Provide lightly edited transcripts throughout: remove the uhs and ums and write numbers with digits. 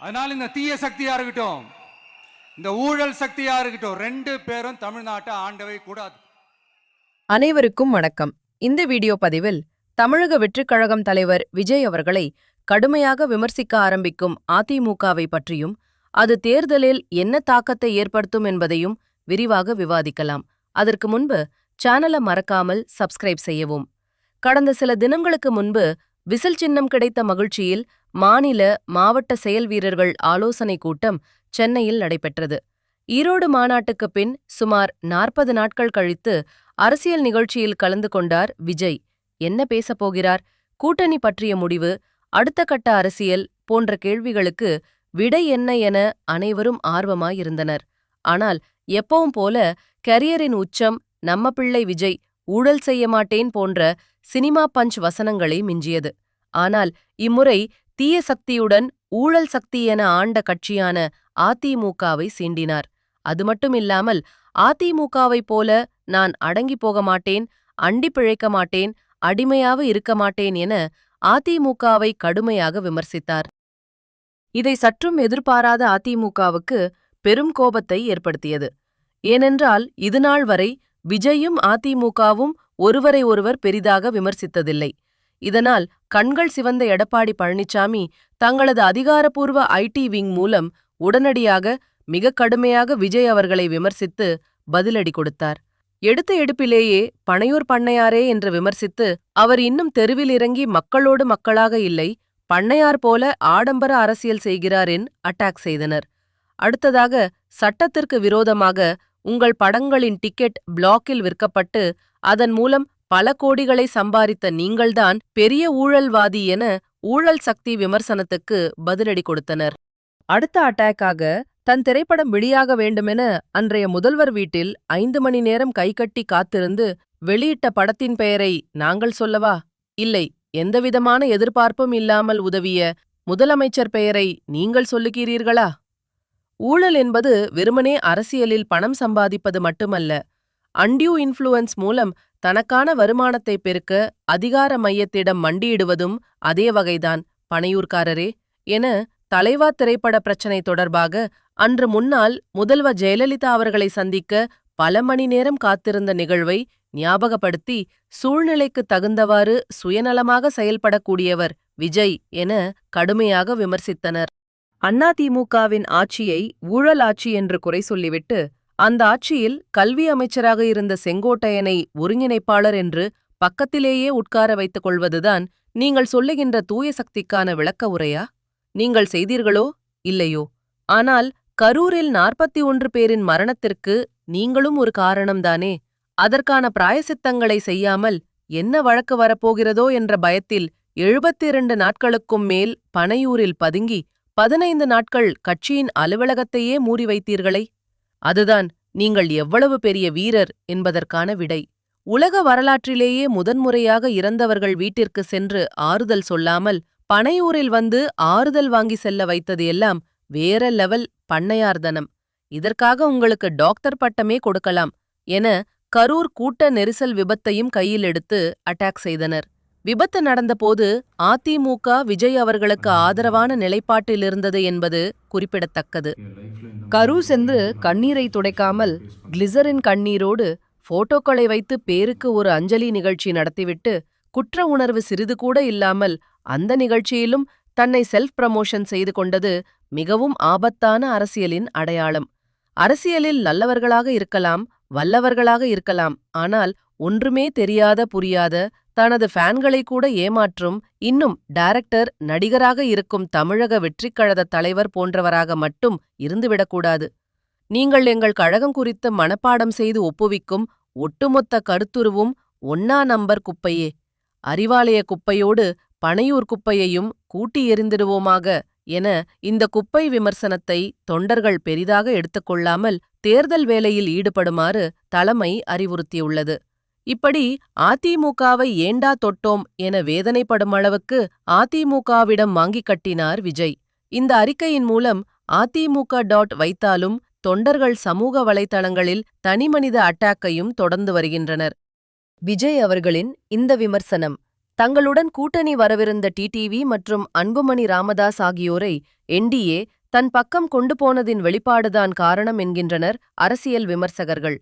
அதனால இந்த தீய சக்தியா இருக்கட்டும், இந்த ஊழல் சக்தியா இருக்கட்டும், ரெண்டு பேரும் தமிழ்நாட்டை ஆண்டவே கூடாது. அனைவருக்கும் வணக்கம். இந்த வீடியோ பதிவில் தமிழக வெற்றிக் கழகம் தலைவர் விஜய் அவர்களை கடுமையாக விமர்சிக்க ஆரம்பிக்கும் அதிமுகவை பற்றியும், அது தேர்தலில் என்ன தாக்கத்தை ஏற்படுத்தும் என்பதையும் விரிவாக விவாதிக்கலாம். அதற்கு முன்பு சேனலை மறக்காமல் சப்ஸ்கிரைப் செய்யவும். கடந்த சில தினங்களுக்கு முன்பு விசில் சின்னம் கிடைத்த மகிழ்ச்சியில் மாநில, மாவட்ட செயல் வீரர்கள் ஆலோசனை கூட்டம் சென்னையில் நடைபெற்றது. ஈரோடு மாநாட்டுக்குப் பின் சுமார் 40 நாட்கள் கழித்து அரசியல் நிகழ்ச்சியில் கலந்து கொண்டார் விஜய். என்ன பேசப் போகிறார், கூட்டணி பற்றிய முடிவு, அடுத்த கட்ட அரசியல் போன்ற கேள்விகளுக்கு விடை என்ன என அனைவரும் ஆர்வமாயிருந்தனர். ஆனால் எப்பவும் போல கரியரின் உச்சம் நம்ம பிள்ளை விஜய் ஊழல் செய்ய மாட்டேன் போன்ற சினிமா பஞ்ச் வசனங்களே மிஞ்சியது. ஆனால் இம்முறை தீய சக்தியுடன் ஊழல் சக்தி என ஆண்ட கட்சியான அதிமுகவை சீண்டினார். அது மட்டுமில்லாமல் அதிமுகவைப் போல நான் அடங்கி போக மாட்டேன், அண்டி பிழைக்க மாட்டேன், அடிமையாக இருக்க மாட்டேன் என அதிமுகவை கடுமையாக விமர்சித்தார். இதை சற்றும் எதிர்பாராத அதிமுகவுக்கு பெரும் கோபத்தை ஏற்படுத்தியது. ஏனென்றால் இதுநாள் வரை விஜயும் அதிமுகவும் ஒருவரை ஒருவர் பெரிதாக விமர்சித்ததில்லை. இதனால் கண்கள் சிவந்த எடப்பாடி பழனிசாமி தங்களது அதிகாரப்பூர்வ ஐடி விங் மூலம் உடனடியாக மிக கடுமையாக விஜய் அவர்களை விமர்சித்து பதிலடி கொடுத்தார். எடுத்த எடுப்பிலேயே பனையூர் பண்ணையாரே என்று விமர்சித்து, அவர் இன்னும் தெருவில் இறங்கி மக்களோடு மக்களாக இல்லை, பண்ணையார் போல ஆடம்பர அரசியல் செய்கிறார் என் அட்டாக் செய்தனர். அடுத்ததாக சட்டத்திற்கு விரோதமாக உங்கள் படங்களின் டிக்கெட் பிளாக்கில் விற்கப்பட்டு அதன் மூலம் பல கோடிகளை சம்பாதித்த நீங்கள்தான் பெரிய ஊழல்வாதி என ஊழல் சக்தி விமர்சனத்துக்கு பதிலடி கொடுத்தனர். அடுத்த அட்டாக்காக தன் திரைப்படம் வெளியாக வேண்டுமென அன்றைய முதல்வர் வீட்டில் 5 மணி நேரம் கைகட்டி காத்திருந்து வெளியிட்ட படத்தின் பெயரை நாங்கள் சொல்லவா? இல்லை, எந்தவிதமான எதிர்பார்ப்பும் இல்லாமல் உதவிய முதலமைச்சர் பெயரை நீங்கள் சொல்லுகிறீர்களா? ஊழல் என்பது வெறுமனே அரசியலில் பணம் சம்பாதிப்பது மட்டுமல்ல, அன்டியூ இன்ஃப்ளூயன்ஸ் மூலம் தனக்கான வருமானத்தை பெருக்க அதிகார மையத்திடம் மண்டியிடுவதும் அதே வகைதான். பனையூர்காரரே என தலைவா திரைப்பட பிரச்சினை தொடர்பாக அன்று முன்னாள் முதல்வர் ஜெயலலிதா அவர்களை சந்திக்க பல மணி நேரம் காத்திருந்த நிகழ்வை ஞாபகப்படுத்தி, சூழ்நிலைக்கு தகுந்தவாறு சுயநலமாக செயல்படக்கூடியவர் விஜய் என கடுமையாக விமர்சித்தனர். அதிமுகவின் ஆட்சியை ஊழல் ஆட்சி என்று குறை சொல்லிவிட்டு, அந்த ஆட்சியில் கல்வி அமைச்சராக இருந்த செங்கோட்டையனை ஒருங்கிணைப்பாளர் என்று பக்கத்திலேயே உட்கார வைத்துக் கொள்வதுதான் நீங்கள் சொல்லுகின்ற தூய சக்திக்கான விளக்க உரையா? நீங்கள் செய்தீர்களோ இல்லையோ? ஆனால் கரூரில் 41 பேரின் மரணத்திற்கு நீங்களும் ஒரு காரணம்தானே? அதற்கான பிராயசித்தங்களை செய்யாமல் என்ன வழக்கு வரப்போகிறதோ என்ற பயத்தில் 72 நாட்களுக்கும் மேல் பனையூரில் பதுங்கி 15 நாட்கள் கட்சியின் அலுவலகத்தையே மூடி வைத்தீர்களே, அதுதான் நீங்கள் எவ்வளவு பெரிய வீரர் என்பதற்கான விடை. உலக வரலாற்றிலேயே முதன்முறையாக இறந்தவர்கள் வீட்டிற்கு சென்று ஆறுதல் சொல்லாமல் பனையூரில் வந்து ஆறுதல் வாங்கி செல்ல வைத்தது எல்லாம் வேற லெவல் பண்ணையார்தனம். இதற்காக உங்களுக்கு டாக்டர் பட்டமே கொடுக்கலாம் என கரூர் கூட்ட நெரிசல் விபத்தையும் கையில் எடுத்து அட்டாக் செய்தனர். விபத்து நடந்தபோது அதிமுக விஜய் அவர்களுக்கு ஆதரவான நிலைப்பாட்டில் இருந்தது என்பது குறிப்பிடத்தக்கது. கரூர் சென்று கண்ணீரை துடைக்காமல் கிளிசரின் கண்ணீரோடு போட்டோக்களை வைத்து பேருக்கு ஒரு அஞ்சலி நிகழ்ச்சி நடத்திவிட்டு, குற்ற உணர்வு சிறிது கூட இல்லாமல் அந்த நிகழ்ச்சியிலும் தன்னை செல்ஃப் ப்ரமோஷன் செய்து கொண்டது மிகவும் ஆபத்தான அரசியலின் அடையாளம். அரசியலில் நல்லவர்களாக இருக்கலாம், வல்லவர்களாக இருக்கலாம், ஆனால் ஒன்றுமே தெரியாத புரியாத தனது ஃபேன்களை கூட ஏமாற்றும், இன்னும் டைரக்டர், நடிகராக இருக்கும் தமிழக வெற்றிக் கழக தலைவர் போன்றவராக மட்டும் இருந்துவிடக்கூடாது. நீங்கள் எங்கள் கழகம் குறித்து மனப்பாடம் செய்து ஒப்புவிக்கும் ஒட்டுமொத்த கருத்துருவும் ஒண்ணா நம்பர் குப்பையே. அறிவாலய குப்பையோடு பனையூர் குப்பையையும் கூட்டி எறிந்திடுவோமாக என இந்த குப்பை விமர்சனத்தை தொண்டர்கள் பெரிதாக எடுத்துக்கொள்ளாமல் தேர்தல் வேலையில் ஈடுபடுமாறு தலைமை அறிவுறுத்தியுள்ளது. இப்படி அதிமுகவை ஏண்டா தொட்டோம் என வேதனைப்படும் அளவுக்கு அதிமுகவிடம் வாங்கி கட்டினார் விஜய். இந்த அறிக்கையின் மூலம் அதிமுக வைத்தாலும் தொண்டர்கள் சமூக வலைத்தளங்களில் தனிமனித அட்டாக்கையும் தொடர்ந்து வருகின்றனர். விஜய் அவர்களின் இந்த விமர்சனம் தங்களுடன் கூட்டணி வரவிருந்த டிடிவி மற்றும் அன்புமணி ராமதாஸ் ஆகியோரை என்டிஏ தன் பக்கம் கொண்டு போனதின் வெளிப்பாடுதான் காரணம் என்கின்றனர் அரசியல் விமர்சகர்கள்.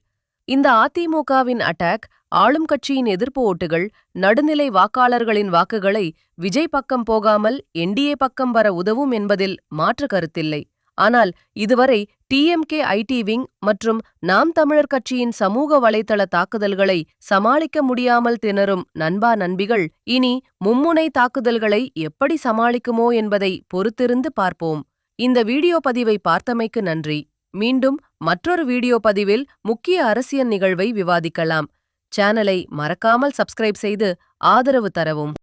இந்த அதிமுகவின் அட்டாக் ஆளும் கட்சியின் எதிர்ப்பு ஓட்டுகள், நடுநிலை வாக்காளர்களின் வாக்குகளை விஜய் பக்கம் போகாமல் என்டிஏ பக்கம் வர உதவும் என்பதில் மாற்று கருத்தில்லை. ஆனால் இதுவரை டிஎம்கே ஐடி விங் மற்றும் நாம் தமிழர் கட்சியின் சமூக வலைத்தள தாக்குதல்களை சமாளிக்க முடியாமல் திணறும் நண்பா நண்பிகள் இனி மும்முனை தாக்குதல்களை எப்படி சமாளிக்குமோ என்பதை பொறுத்திருந்து பார்ப்போம். இந்த வீடியோ பதிவை பார்த்தமைக்கு நன்றி. மீண்டும் மற்றொரு வீடியோ பதிவில் முக்கிய அரசியல் நிகழ்வை விவாதிக்கலாம். சேனலை மறக்காமல் சப்ஸ்கிரைப் செய்து ஆதரவு தரவும்.